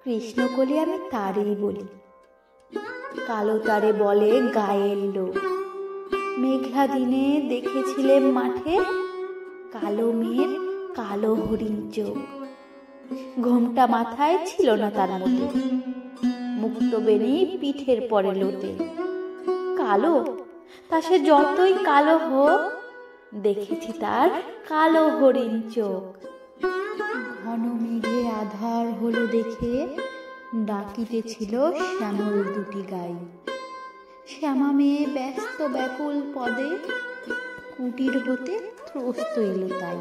কৃষ্ণকলি আমি তারেই বলি, কালো তারে বলে গায়ের লোক। মেঘলা দিনে দেখেছিলেম মাঠে, কালো মেয়ের কালো হরিণ চোখ। ঘোমটা মাথায় ছিল না তার মোটে, মুক্ত বেনি পিঠের পরে লোটে। কালো, তা সে যতই কালো হোক, দেখেছি তার কালো হরিণ চোখ। ঘন মেঘে আধার হলো দেখে, ডাকিতেছিল শ্যামল দুটি গাই। শ্যামা মেয়ে ব্যস্ত ব্যাকুল পদে, কুটির হতে ত্রস্ত এলো তাই।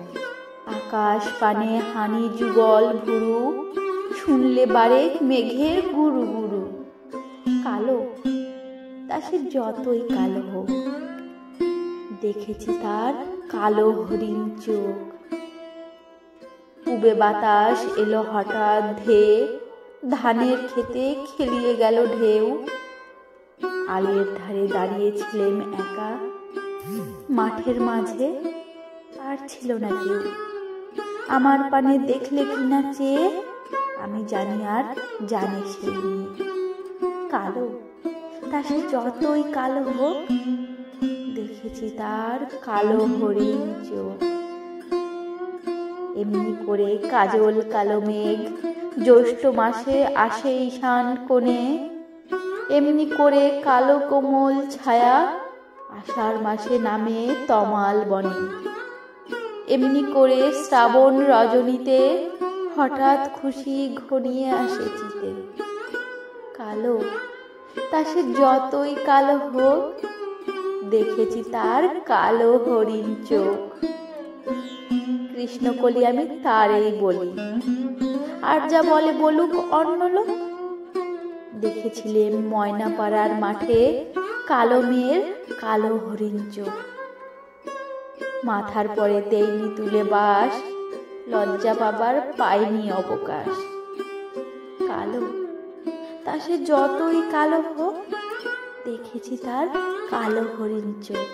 আকাশ পানে হানি যুগল ভুরু, শুনলে বারেক মেঘের গুরু গুরু। কালো, তা সে যতই কালো হোক, দেখেছি তার কালো হরিণ চোখ। উবে বাতাস এলো হঠাৎ ধেয়ে, ধানের খেতে খেলিয়ে গেল ঢেউ। আলের ধারে দাঁড়িয়েছিলেম একা, মাঠের মাঝে আর ছিল না কেউ। আমার পানে দেখলে কিনা চেয়ে, আমি জানি আর জানে সেই নিয়ে। কালো, তা সে যতই কালো হোক, দেখেছি তার কালো হরিণ চোখ। এমনি করে কাজল কালো মেঘ জ্যৈষ্ঠ মাসে আসে ঈশান কোণে। এমনি করে কালো কোমল ছায়া আষাঢ় মাসে নামে তমাল বনে। এমনি করে শ্রাবণ রজনীতে হঠাৎ খুশি ঘনিয়ে আসে চিতে। কালো, তা সে যতই কালো হোক, দেখেছি তার কালো হরিণ চোখ। কৃষ্ণকলি আমি তারেই বলি, আর যা বলে বলুক অন্য লোক। দেখেছিলেম ময়নাপাড়ার মাঠে, কালো মেয়ের কালো হরিণ চোখ। মাথার পরে দেয়নি তুলে বাস, লজ্জা পাবার পাইনি অবকাশ। কালো, তা সে যতই কালো হোক, দেখেছি তার কালো হরিণ চোখ।